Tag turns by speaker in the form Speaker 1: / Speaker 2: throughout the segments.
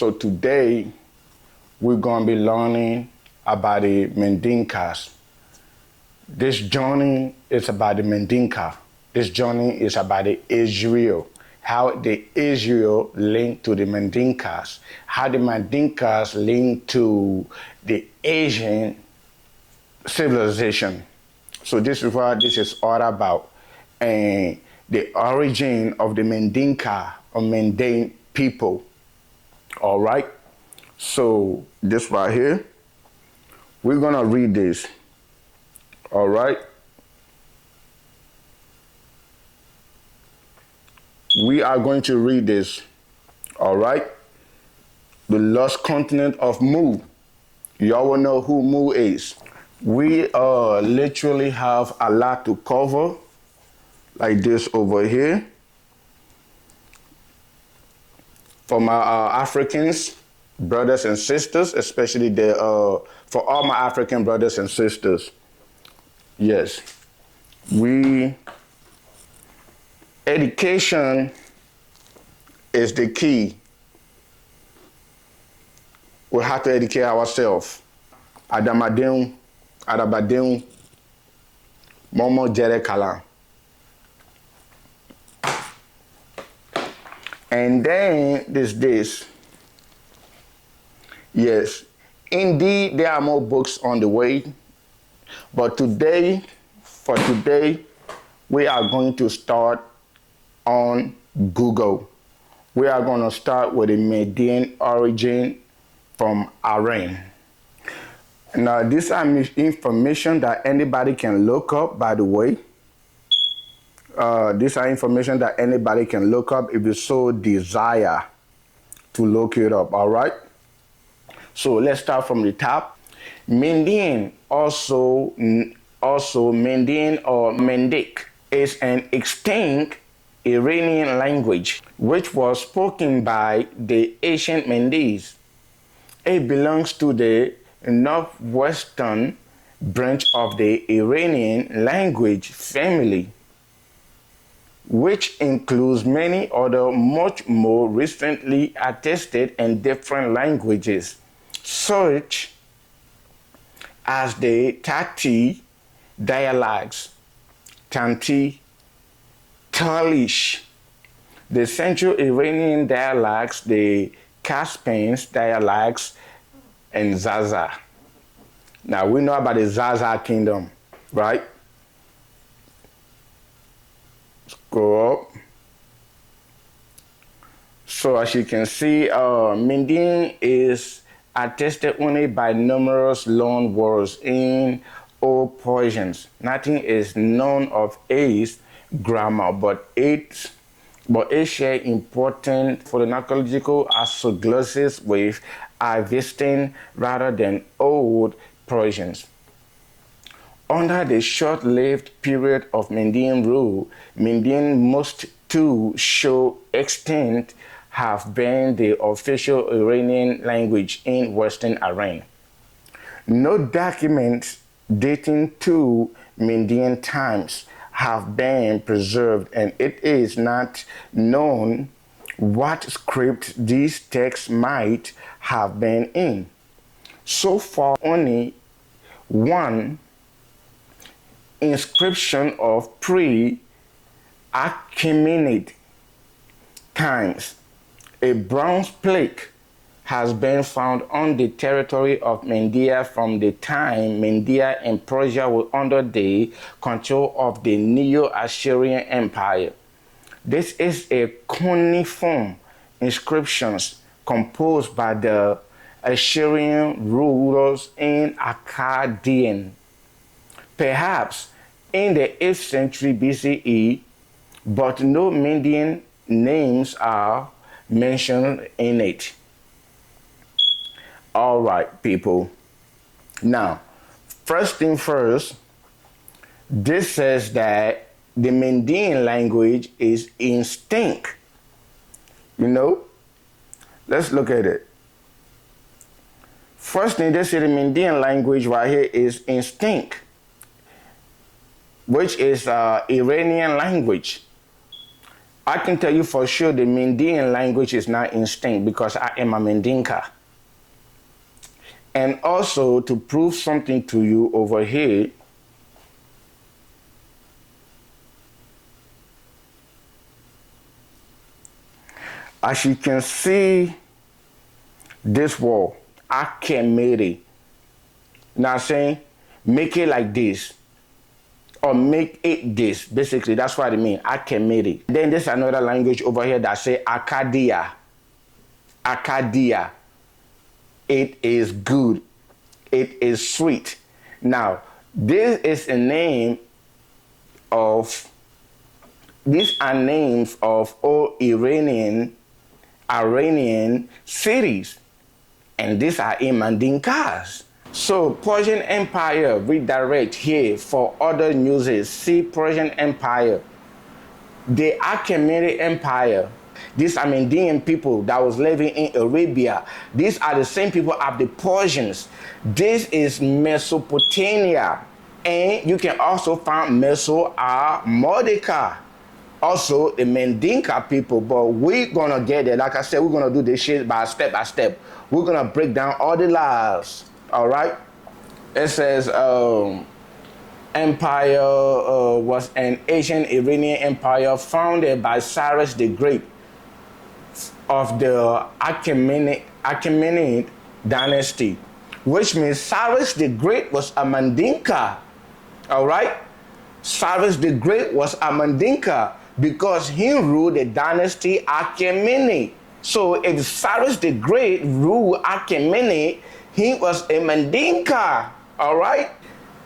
Speaker 1: So today we're gonna be learning about the Mandinkas. This journey is about the Mandinka. This journey is about the Israel. How the Israel linked to the Mandinkas. How the Mandinkas linked to the Asian civilization. So this is what this is all about. And the origin of the Mandinka or Mandane people. All right. So this right here, we're gonna read this. All right. We are going to read this. All right. The lost continent of Mu. Y'all will know who Mu is. We literally have a lot to cover, like this over here. For my Africans, brothers and sisters, especially for all my African brothers and sisters. Yes, education is the key. We have to educate ourselves. Adamadeu, Adabadeu, Momo Jere Kala. And then this. Yes, indeed, there are more books on the way. But for today, we are going to start on Google. We are going to start with the Median origin from Iran. Now, this is information that anybody can look up, by the way. These are information that anybody can look up if you so desire to look it up, all right? So let's start from the top. Median, also Median or Mendic, is an extinct Iranian language which was spoken by the ancient Mendes. It belongs to the northwestern branch of the Iranian language family, which includes many other much more recently attested and different languages, such as the Tati dialects, Tanti, Talish, the Central Iranian dialects, the Caspian dialects, and Zaza. Now we know about the Zaza kingdom, right? Let's go up. So as you can see, Median is attested only by numerous loan words in Old Persians. Nothing is known of its grammar, but it shares important phonological isoglosses with Avestan rather than Old Persians. Under the short-lived period of Median rule, Median most to show extent have been the official Iranian language in Western Iran. No documents dating to Median times have been preserved, and it is not known what script these texts might have been in. So far, only one inscription of pre-Achaemenid times, a bronze plate, has been found on the territory of Media from the time Media and Persia were under the control of the Neo-Assyrian Empire. This is a cuneiform inscription composed by the Assyrian rulers in Akkadian, perhaps in the 8th century BCE, but no Median names are mentioned in it. All right, people. Now, first thing first, this says that the Median language is extinct. You know, let's look at it. First thing, they say the Median language right here is extinct, which is Iranian language. I can tell you for sure the Mandarin language is not extinct because I am a Mandinka. And also to prove something to you over here, as you can see, this wall, I can make it. Now saying, make it like this, or make it this. Basically, that's what I mean. I can make it. Then there's another language over here that say Acadia. Acadia. It is good. It is sweet. Now, this is a name of, these are names of all Iranian cities. And these are in Mandinkas. So Persian Empire, redirect here for other news. See Persian Empire. The Achaemenid Empire. These are Median people that was living in Arabia. These are the same people of the Persians. This is Mesopotamia. And you can also find Mesoamerica. Also the Mandinka people, but we're gonna get there. Like I said, we're gonna do this shit by step. We're gonna break down all the lies. All right. It says empire was an ancient Iranian empire founded by Cyrus the Great of the Achaemenid dynasty, which means Cyrus the Great was a Mandinka. All right. Cyrus the Great was a Mandinka because he ruled the dynasty Achaemenid. So if Cyrus the Great ruled Achaemenid, he was a Mandinka, all right?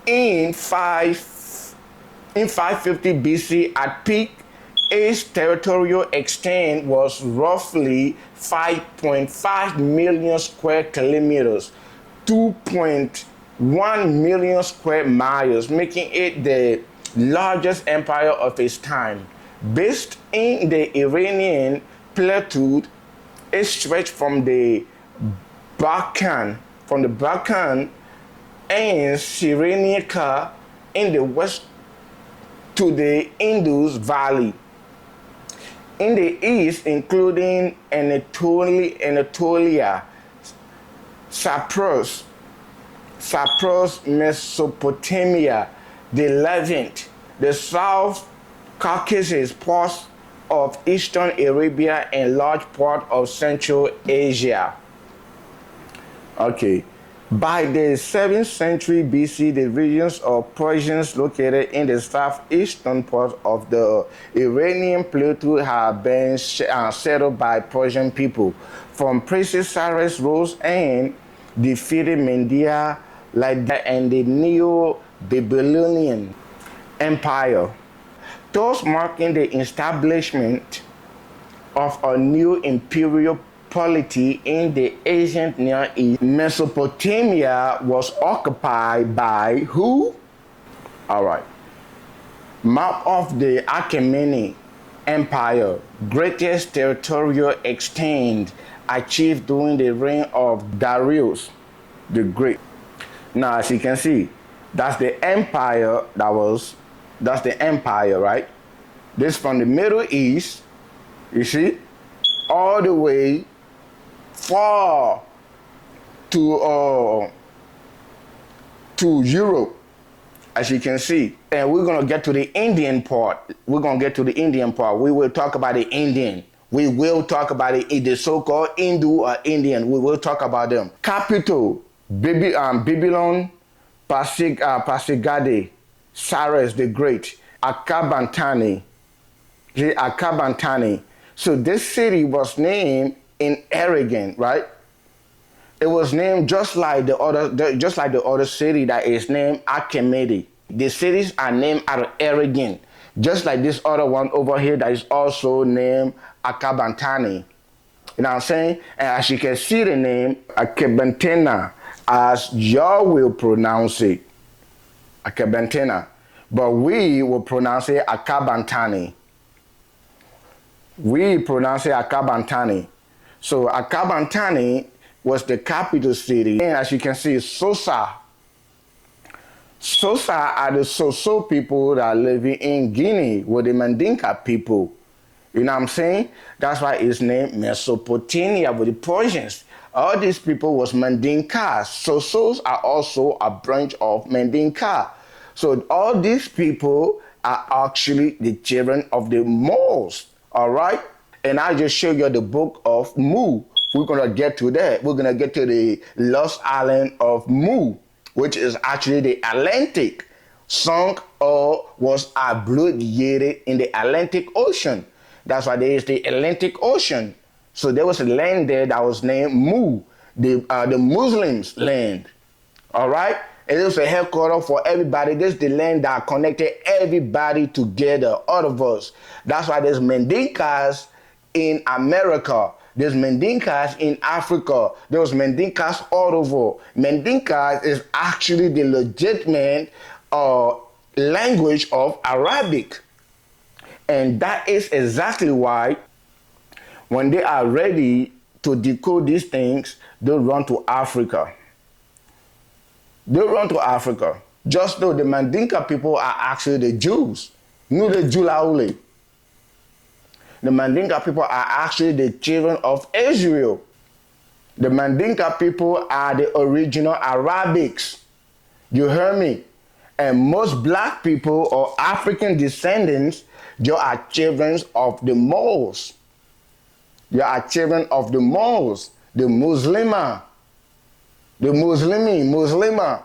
Speaker 1: In 550 BC, at peak, its territorial extent was roughly 5.5 million square kilometers, 2.1 million square miles, making it the largest empire of its time. Based in the Iranian plateau, it stretched from the Balkan and Cyrenaica in the west to the Indus Valley. In the east, including Anatolia, Cyprus, Mesopotamia, the Levant, the South Caucasus, parts of Eastern Arabia, and large part of Central Asia. Okay. By the 7th century BC, the regions of Persians located in the southeastern part of the Iranian plateau have been settled by Persian people. From Princess Cyrus rose and defeated Media like that and the Neo-Babylonian Empire, thus marking the establishment of a new imperial polity in the ancient Near East. Mesopotamia was occupied by who? All right. Map of the Achaemenid Empire, greatest territorial extent achieved during the reign of Darius the Great. Now, as you can see, that's the empire that's the empire, right? This from the Middle East, you see, all the way far to Europe, as you can see. And we're gonna get to the Indian part. We will talk about the Indian. We will talk about the so-called Hindu or Indian. We will talk about them. Capital, Babylon, Pasigade, Cyrus the Great, Akabantani. So this city was named in Aragon, right? It was named just like the other city that is named Achaemenid. The cities are named out of Aragon, just like this other one over here that is also named Akabantani. You know what I'm saying? And as you can see the name Akabantena, as y'all will pronounce it, Akabantena, but we will pronounce it Akabantani. So Akabantani was the capital city. And as you can see, Sosa are the Soso people that are living in Guinea with the Mandinka people. You know what I'm saying? That's why it's named Mesopotamia with the Persians. All these people was Mandinkas. So those are also a branch of Mandinka. So all these people are actually the children of the Moors. All right? And I just showed you the book of Mu. We're going to get to that. We're going to get to the lost island of Mu, which is actually the Atlantic, sunk or was abbreviated in the Atlantic Ocean. That's why there is the Atlantic Ocean. So there was a land there that was named Mu, the Muslims' land. All right? And it was a headquarters for everybody. This is the land that connected everybody together, all of us. That's why there's Mandinkas in America. There's Mandinkas in Africa. There's Mandinkas all over. Mandinkas is actually the legitimate language of Arabic. And that is exactly why when they are ready to decode these things, they run to Africa. They run to Africa. Just though the Mandinka people are actually the Jews. Nu the Julaule. The Mandinka people are actually the children of Israel. The Mandinka people are the original Arabics. You hear me? And most black people or African descendants, they are children of the Moors. They are children of the Moors, the Muslima, the Muslima.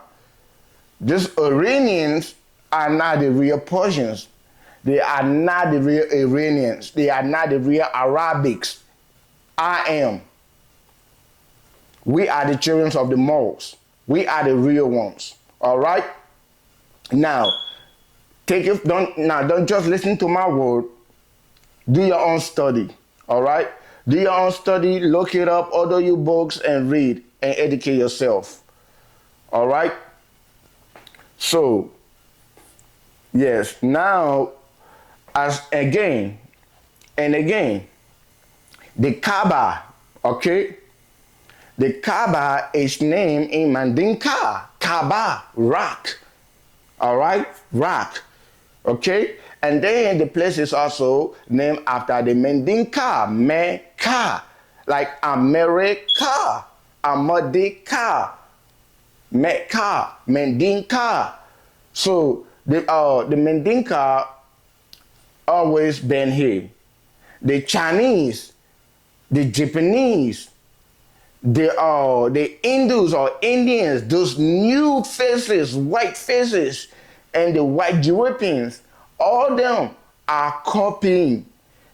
Speaker 1: These Iranians are not the real Persians. They are not the real Iranians. They are not the real Arabics. I am. We are the children of the Moors. We are the real ones. All right? Now, don't just listen to my word. Do your own study. All right? Do your own study, look it up, order your books, and read and educate yourself. All right? So, yes, now, as again and again, the Kaaba, okay? The Kaaba is named in Mandinka. Kaaba, rock. All right? Rock. Okay? And then the place is also named after the Mandinka, Mecca, like America, Amadika, Mecca, Mandinka. So the Mandinka always been here. The Chinese, the Japanese, the Hindus or Indians, those new faces, white faces, and the white Europeans, all them are copying.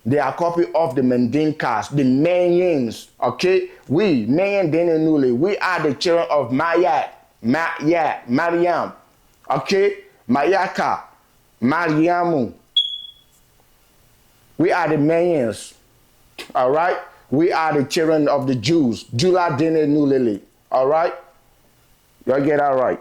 Speaker 1: They are copy of the Mandinkas, the Mayans, okay? We, Mayan Denenule, we are the children of Mariam, okay? Mayaka, Mariamu. We are the Mayans, all right? We are the children of the Jews, Jula Denenulele, all right? Y'all get that right.